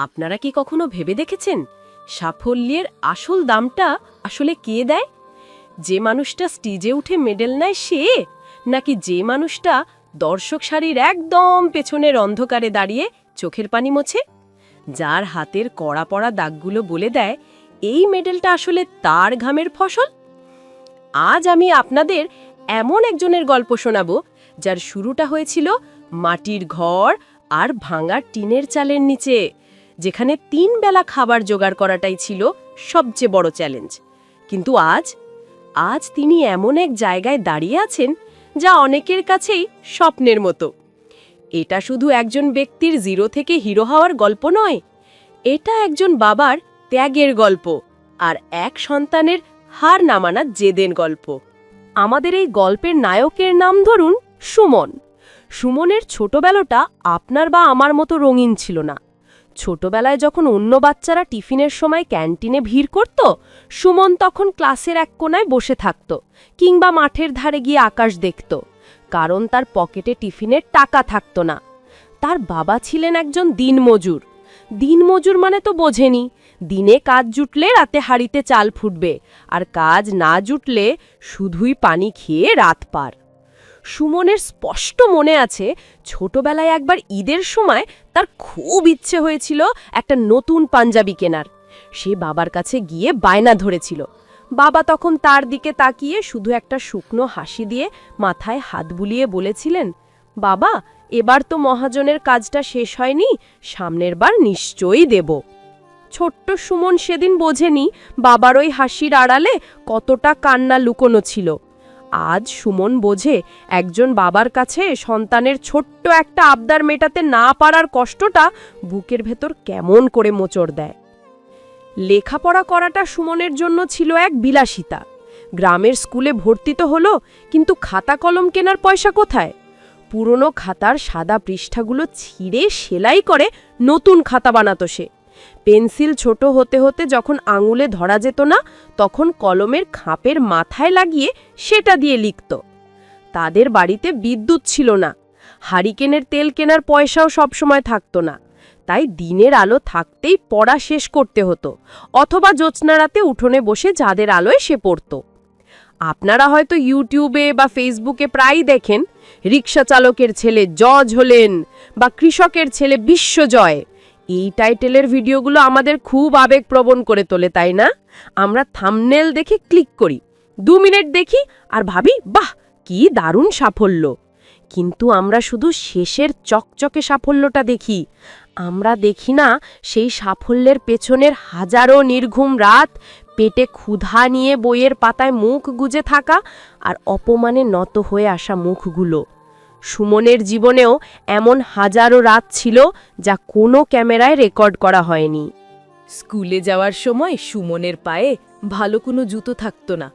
আপনারা কি কখনো ভেবে দেখেছেন সাফল্যের আসল দামটা আসলে কে দেয়? যে মানুষটা স্টেজে উঠে মেডেল নেয় সে, নাকি যে মানুষটা দর্শক সারির একদম পেছনের অন্ধকারে দাঁড়িয়ে চোখের পানি মোছে? যার হাতের কড়া পড়া দাগগুলো বলে দেয় এই মেডেলটা আসলে তার ঘামের ফসল। আজ আমি আপনাদের এমন একজনের গল্প শোনাবো যার শুরুটা হয়েছিল মাটির ঘর আর ভাঙা টিনের চালের নিচে, যেখানে 3 বেলা খাবার জোগাড় করাটাই ছিল সবচেয়ে বড় চ্যালেঞ্জ। কিন্তু আজ তিনি এমন এক জায়গায় দাঁড়িয়ে আছেন যা অনেকের কাছেই স্বপ্নের মতো। এটা শুধু একজন ব্যক্তির জিরো থেকে হিরো হওয়ার গল্প নয়, এটা একজন বাবার ত্যাগের গল্প আর এক সন্তানের হার না মানা জেদের গল্প। আমাদের এই গল্পের নায়কের নাম ধরুন সুমন। সুমনের ছোটবেলাটা আপনার বা আমার মতো রঙিন ছিল না। ছোটবেলায় যখন অন্য বাচ্চারা টিফিনের সময় ক্যান্টিনে ভিড় করত, সুমন তখন ক্লাসের এক কোনায় বসে থাকত কিংবা মাঠের ধারে গিয়ে আকাশ দেখত, কারণ তার পকেটে টিফিনের টাকা থাকত না। তার বাবা ছিলেন একজন দিনমজুর। দিনমজুর মানে তো বোঝেনি, দিনে কাজ জুটলে রাতে হাঁড়িতে চাল ফুটবে, আর কাজ না জুটলে শুধুই পানি খেয়ে রাত পার। সুমনের স্পষ্ট মনে আছে, ছোটবেলায় একবার ঈদের সময় তার খুব ইচ্ছে হয়েছিল একটা নতুন পাঞ্জাবি কেনার। সে বাবার কাছে গিয়ে বায়না ধরেছিল। বাবা তখন তার দিকে তাকিয়ে শুধু একটা শুকনো হাসি দিয়ে মাথায় হাত বুলিয়ে বলেছিলেন, বাবা, এবার তো মহাজনের কাজটা শেষ হয়নি, সামনের বার নিশ্চয়ই দেব। ছোট্ট সুমন সেদিন বোঝেনি বাবার ওই হাসির আড়ালে কতটা কান্না লুকোনো ছিল। আজ সুমন বোঝে একজন বাবার কাছে সন্তানের ছোট্ট একটা আবদার মেটাতে না পারার কষ্টটা বুকের ভেতর কেমন করে মোচড় দেয়। লেখাপড়া করাটা সুমনের জন্য ছিল এক বিলাসিতা। গ্রামের স্কুলে ভর্তি তো হলো, কিন্তু খাতা কলম কেনার পয়সা কোথায়? পুরনো খাতার সাদা পৃষ্ঠাগুলো ছিঁড়ে সেলাই করে নতুন খাতা বানাতো সে। পেন্সিল ছোট হতে হতে যখন আঙুলে ধরা যেত না, তখন কলমের খাপের মাথায় লাগিয়ে সেটা দিয়ে লিখত। তাদের বাড়িতে বিদ্যুৎ ছিল না, হারিকেনের তেল কেনার পয়সাও সবসময় থাকতো না। তাই দিনের আলো থাকতেই পড়া শেষ করতে হতো, অথবা জ্যোৎস্না রাতে উঠোনে বসে চাঁদের আলোয় সে পড়ত। আপনারা হয়তো ইউটিউবে বা ফেসবুকে প্রায়ই দেখেন রিক্সা চালকের ছেলে জজ হলেন বা কৃষকের ছেলে বিশ্বজয়। এই টাইটেলের ভিডিওগুলো আমাদের খুব আবেগপ্রবণ করে তোলে, তাই না? আমরা থাম্বনেল দেখে ক্লিক করি, 2 মিনিট দেখি আর ভাবি, বাহ, কি দারুণ সাফল্য। কিন্তু আমরা শুধু শেষের চকচকে সাফল্যটা দেখি। আমরা দেখি না সেই সাফল্যের পেছনের হাজারো নির্ঘুম রাত, পেটে ক্ষুধা নিয়ে বইয়ের পাতায় মুখ গুজে থাকা আর অপমানে নত হয়ে আসা মুখগুলো। সুমনের জীবনেও এমন হাজারো রাত ছিল যা কোনো ক্যামেরায় রেকর্ড করা হয়নি। স্কুলে যাওয়ার সময় সুমনের পায়ে ভালো কোনো জুতো থাকতো না।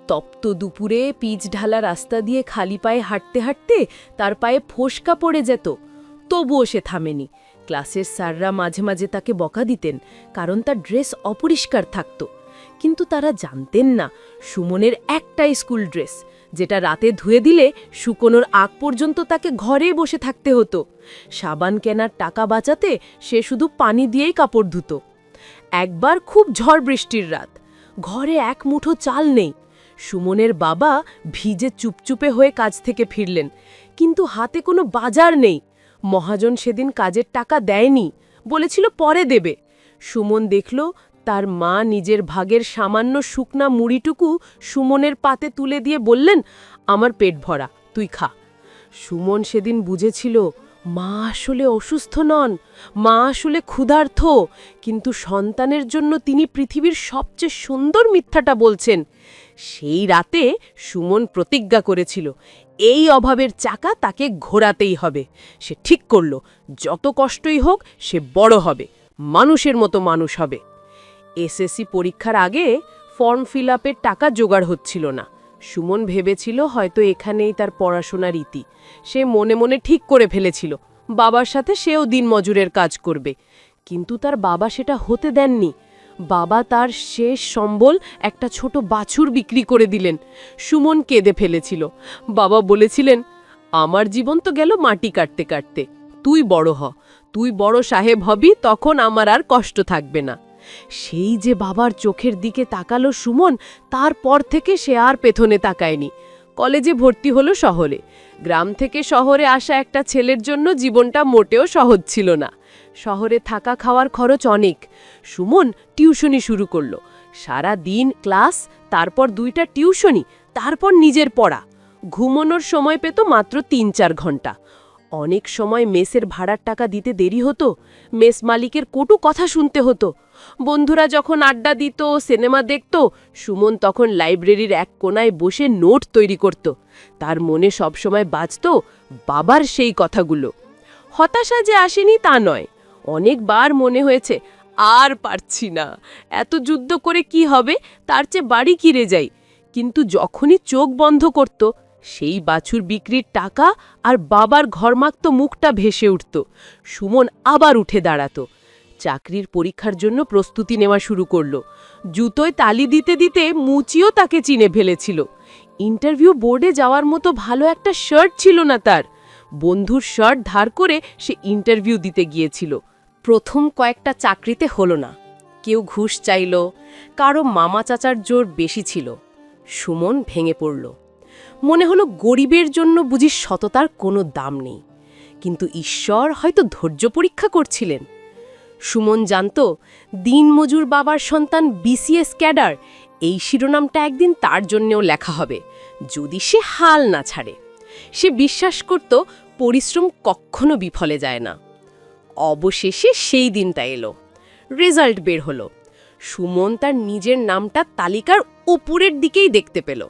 তপ্ত দুপুরে পিচ ঢালা রাস্তা দিয়ে খালি পায়ে হাঁটতে হাঁটতে তার পায়ে ফোসকা পড়ে যেত, তবুও সে থামেনি। ক্লাসের স্যাররা মাঝে মাঝে তাকে বকা দিতেন, কারণ তার ড্রেস অপরিষ্কার থাকত। কিন্তু তারা জানতেন না সুমনের একটাই স্কুল ড্রেস, যেটা রাতে ধুয়ে দিলে শুকোনোর আগ পর্যন্ত তাকে ঘরে বসে থাকতে হতো। সাবান কেনার টাকা বাঁচাতে সে শুধু পানি দিয়েই কাপড় ধুত। একবার খুব ঝড় বৃষ্টির রাত, ঘরে এক মুঠো চাল নেই। সুমনের বাবা ভিজে চুপচুপে হয়ে কাজ থেকে ফিরলেন, কিন্তু হাতে কোনো বাজার নেই। মহাজন সেদিন কাজের টাকা দেয়নি, বলেছিল পরে দেবে। সুমন দেখল তার মা নিজের ভাগের সামান্য শুকনা মুড়িটুকু সুমনের পাতে তুলে দিয়ে বললেন, আমার পেট ভরা, তুই খা। সুমন সেদিন বুঝেছিল মা আসলে অসুস্থ নন, মা আসলে ক্ষুধার্ত, কিন্তু সন্তানের জন্য তিনি পৃথিবীর সবচেয়ে সুন্দর মিথ্যাটা বলছেন। সেই রাতে সুমন প্রতিজ্ঞা করেছিল, এই অভাবের চাকা তাকে ঘোরাতেই হবে। সে ঠিক করল, যত কষ্টই হোক সে বড় হবে, মানুষের মতো মানুষ হবে। এসএসসি পরীক্ষার আগে ফর্ম ফিল আপের টাকা জোগাড় হচ্ছিল না। সুমন ভেবেছিল হয়তো এখানেই তার পড়াশোনার রীতি। সে মনে মনে ঠিক করে ফেলেছিল বাবার সাথে সেও দিনমজুরের কাজ করবে। কিন্তু তার বাবা সেটা হতে দেননি। বাবা তার শেষ সম্বল একটা ছোট বাছুর বিক্রি করে দিলেন। সুমন কেঁদে ফেলেছিল। বাবা বলেছিলেন, আমার জীবন তো গেল মাটি কাটতে কাটতে, তুই বড় হ, তুই বড় সাহেব হবি, তখন আমার আর কষ্ট থাকবে না। সেই যে বাবার চোখের দিকে তাকালো সুমন, তারপর থেকে সে আর পেছনে তাকায়নি। কলেজে ভর্তি হলো শহরে। গ্রাম থেকে শহরে আসা একটা ছেলের জন্য জীবনটা মোটেও সহজ ছিল না। শহরে থাকা খাওয়ার খরচ অনেক। সুমন টিউশনি শুরু করলো। সারা দিন ক্লাস, তারপর 2টা টিউশনি, তারপর নিজের পড়া। ঘুমানোর সময় পেত মাত্র 3-4 ঘন্টা। অনেক সময় মেসের ভাড়ার টাকা দিতে দেরি হতো। মেস মালিকের কটু কথা শুনতে হতো। বন্ধুরা যখন আড্ডা দিত, সিনেমা দেখত, সুমন তখন লাইব্রেরির এক কোনায় বসে নোট তৈরি করত। তার মনে সবসময় বাজত বাবার সেই কথাগুলো। হতাশা যে আসেনি তা নয়, অনেকবার মনে হয়েছে আর পারছি না, এত যুদ্ধ করে কি হবে, তার চেয়ে বাড়ি কিরে যাই। কিন্তু যখনই চোখ বন্ধ করত, সেই বাছুর বিক্রির টাকা আর বাবার ঘরমাক্ত মুখটা ভেসে উঠত। সুমন আবার উঠে দাঁড়াত। চাকরির পরীক্ষার জন্য প্রস্তুতি নেওয়া শুরু করল। জুতোয় তালি দিতে দিতে মুচিও তাকে চিনে ফেলেছিল। ইন্টারভিউ বোর্ডে যাওয়ার মতো ভালো একটা শার্ট ছিল না তার। বন্ধুর শার্ট ধার করে সে ইন্টারভিউ দিতে গিয়েছিল। প্রথম কয়েকটা চাকরিতে হলো না। কেউ ঘুষ চাইল, কারো মামা চাচার জোর বেশি ছিল। সুমন ভেঙে পড়ল। মনে হলো গরিবের জন্য বুঝি সততার কোনো দাম নেই। কিন্তু ঈশ্বর হয়তো ধৈর্য পরীক্ষা করছিলেন। সুমন জানত দিনমজুর বাবার সন্তান বিসিএস ক্যাডার, এই শিরোনামটা একদিন তার জন্যেও লেখা হবে, যদি সে হাল না ছাড়ে। সে বিশ্বাস করত পরিশ্রম কখনো বিফলে যায় না। অবশেষে সেই দিনটা এলো। রেজাল্ট বের হলো। সুমন তার নিজের নামটা তালিকার উপরের দিকেই দেখতে পেল।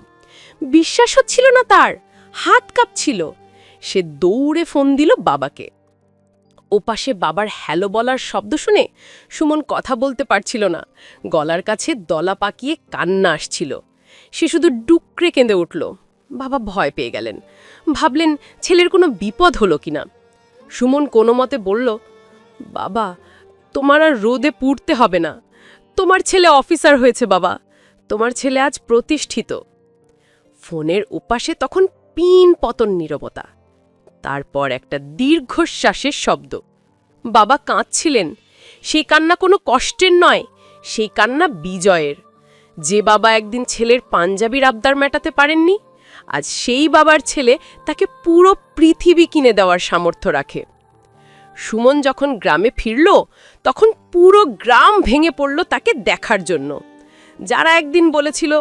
বিশ্বাস হচ্ছিল না তার, হাত কাঁপছিল। সে দৌড়ে ফোন দিল বাবাকে। ওপাশে বাবার হ্যালো বলার শব্দ শুনে সুমন কথা বলতে পারছিল না। গলার কাছে দলা পাকিয়ে কান্না আসছিল। সে শুধু ডুকরে কেঁদে উঠল। বাবা ভয় পেয়ে গেলেন। ভাবলেন ছেলের কোনো বিপদ হলো কিনা। সুমন কোনো মতে বলল, বাবা, তোমার আর রোদে পুড়তে হবে না। তোমার ছেলে অফিসার হয়েছে বাবা। তোমার ছেলে আজ প্রতিষ্ঠিত। ফোনের ওপাশে তখন পিন পতন নীরবতা। তারপর একটা দীর্ঘশ্বাসের শব্দ। বাবা কাঁদছিলেন। সেই কান্না কোনো কষ্টের নয়, সেই কান্না বিজয়ের। যে বাবা একদিন ছেলের পাঞ্জাবির আবদার মেটাতে পারেননি, আজ সেই বাবার ছেলে তাকে পুরো পৃথিবী কিনে দেওয়ার সামর্থ্য রাখে। সুমন যখন গ্রামে ফিরল, তখন পুরো গ্রাম ভেঙে পড়ল তাকে দেখার জন্য। যারা একদিন বলেছিল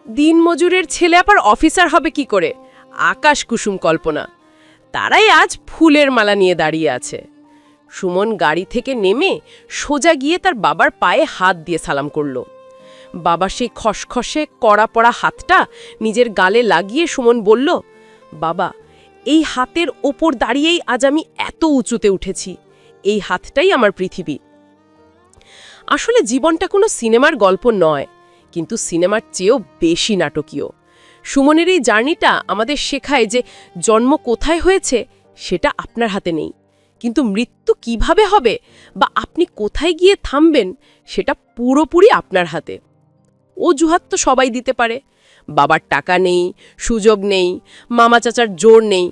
দিনমজুরের ছেলে আবার অফিসার হবে কি করে, আকাশ কুসুম কল্পনা, তারাই আজ ফুলের মালা নিয়ে দাঁড়িয়ে আছে। সুমন গাড়ি থেকে নেমে সোজা গিয়ে তার বাবার পায়ে হাত দিয়ে সালাম করল। বাবা সেই খসখসে কড়া পড়া হাতটা নিজের গালে লাগিয়ে সুমন বলল, বাবা, এই হাতের ওপর দাঁড়িয়েই আজ আমি এত উঁচুতে উঠেছি। এই হাতটাই আমার পৃথিবী। আসলে জীবনটা কোনো সিনেমার গল্প নয়, কিন্তু সিনেমার চেয়েও বেশি নাটকীয়। সুমনের এই জার্নিটা আমাদের শেখায় যে জন্ম কোথায় হয়েছে সেটা আপনার হাতে নেই, কিন্তু মৃত্যু কিভাবে হবে বা আপনি কোথায় গিয়ে থামবেন সেটা পুরোপুরি আপনার হাতে। অজুহাত তো সবাই দিতে পারে, বাবার টাকা নেই, সুযোগ নেই, মামা চাচার জোর নেই,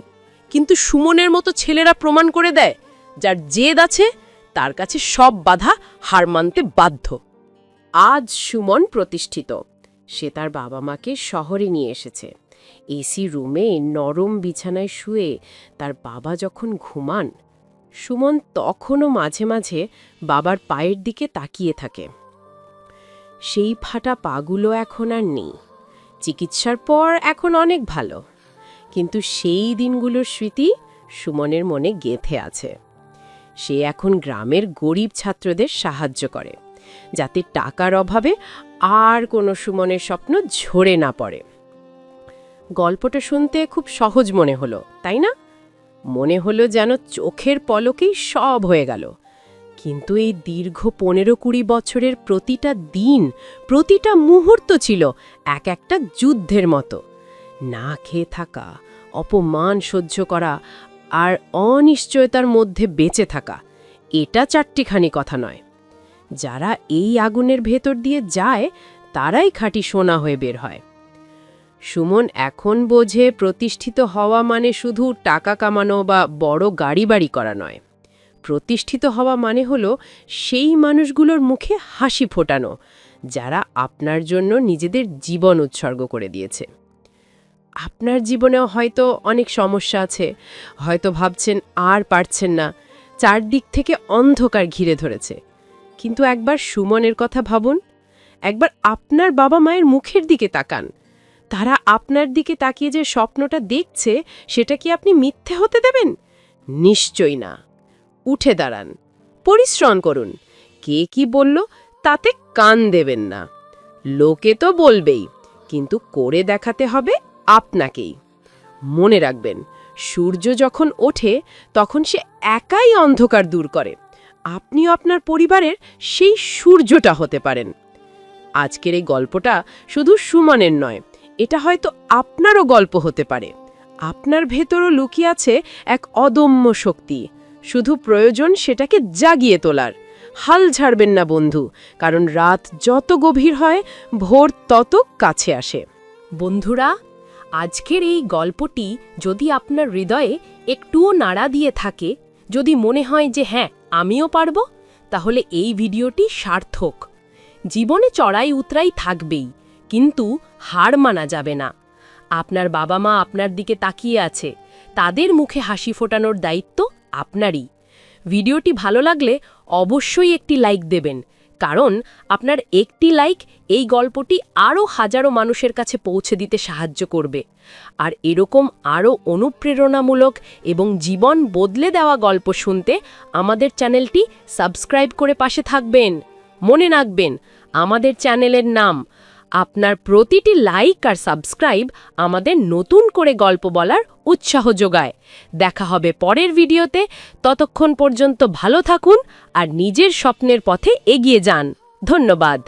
কিন্তু সুমনের মতো ছেলেরা প্রমাণ করে দেয় যার জেদ আছে তার কাছে সব বাধা হার মানতে বাধ্য। আজ সুমন প্রতিষ্ঠিত। সে তার বাবা মাকে শহরে নিয়ে এসেছে। এসি রুমে নরম বিছানায় শুয়ে তার বাবা যখন ঘুমান, সুমন তখনও মাঝে মাঝে বাবার পায়ের দিকে তাকিয়ে থাকে। সেই ফাটা পাগুলো এখন আর নেই। চিকিৎসার পর এখন অনেক ভালো, কিন্তু সেই দিনগুলোর স্মৃতি সুমনের মনে গেঁথে আছে। সে এখন গ্রামের গরিব ছাত্রদের সাহায্য করে, যাতে টাকার অভাবে আর কোনো সুমনের স্বপ্ন ঝরে না পড়ে। গল্পটা শুনতে খুব সহজ মনে হলো, তাই না? মনে হলো যেন চোখের পলকেই সব হয়ে গেল। কিন্তু এই দীর্ঘ 15-20 বছরের প্রতিটা দিন, প্রতিটা মুহূর্ত ছিল এক একটা যুদ্ধের মতো। না খেয়ে থাকা, অপমান সহ্য করা আর অনিশ্চয়তার মধ্যে বেঁচে থাকা, এটা চারটিখানি কথা নয়। যারা এই আগুনের ভেতর দিয়ে যায় তারাই খাঁটি সোনা হয়ে বের হয়। সুমন এখন বোঝে প্রতিষ্ঠিত হওয়া মানে শুধু টাকা কামানো বা বড় গাড়ি বাড়ি করা নয়। প্রতিষ্ঠিত হওয়া মানে হলো সেই মানুষগুলোর মুখে হাসি ফোটানো যারা আপনার জন্য নিজেদের জীবন উৎসর্গ করে দিয়েছে। আপনার জীবনেও হয়তো অনেক সমস্যা আছে, হয়তো ভাবছেন আর পারছেন না, চারদিক থেকে অন্ধকার ঘিরে ধরেছে। কিন্তু একবার সুমনের কথা ভাবুন, একবার আপনার বাবা মায়ের মুখের দিকে তাকান। তারা আপনার দিকে তাকিয়ে যে স্বপ্নটা দেখছে, সেটা কি আপনি মিথ্যে হতে দেবেন? নিশ্চয়ই না। উঠে দাঁড়ান, পরিশ্রম করুন। কে কি বলল তাতে কান দেবেন না। লোকে তো বলবেই, কিন্তু করে দেখাতে হবে আপনাকেই। মনে রাখবেন, সূর্য যখন ওঠে তখন সে একাই অন্ধকার দূর করে। আপনিও আপনার পরিবারের সেই সূর্যটা হতে পারেন। আজকের এই গল্পটা শুধু সুমনের নয়, এটা হয়তো আপনারও গল্প হতে পারে। আপনার ভেতরও লুকিয়ে আছে এক অদম্য শক্তি, শুধু প্রয়োজন সেটাকে জাগিয়ে তোলার। হাল ছাড়বেন না বন্ধু, কারণ রাত যত গভীর হয় ভোর তত কাছে আসে। বন্ধুরা, আজকের এই গল্পটি যদি আপনার হৃদয়ে একটুও নাড়া দিয়ে থাকে, যদি মনে হয় যে হ্যাঁ আমিও পারব, তাহলে এই ভিডিওটি সার্থক। জীবনে চড়াই উতরাই থাকবেই, কিন্তু হার মানা যাবে না। আপনার বাবা মা আপনার দিকে তাকিয়ে আছে, তাদের মুখে হাসি ফোটানোর দায়িত্ব আপনারই। ভিডিওটি ভালো লাগলে অবশ্যই একটি লাইক দেবেন, কারণ আপনার একটি লাইক এই গল্পটি আরও হাজারো মানুষের কাছে পৌঁছে দিতে সাহায্য করবে। আর এরকম আরও অনুপ্রেরণামূলক এবং জীবন বদলে দেওয়া গল্প শুনতে আমাদের চ্যানেলটি সাবস্ক্রাইব করে পাশে থাকবেন। মনে রাখবেন, আমাদের চ্যানেলের নাম। আপনার প্রতিটি লাইক আর সাবস্ক্রাইব আমাদের নতুন করে গল্প বলার উৎসাহ যোগায়। দেখা হবে পরের ভিডিওতে। ততক্ষণ পর্যন্ত ভালো থাকুন আর নিজের স্বপ্নের পথে এগিয়ে যান। ধন্যবাদ।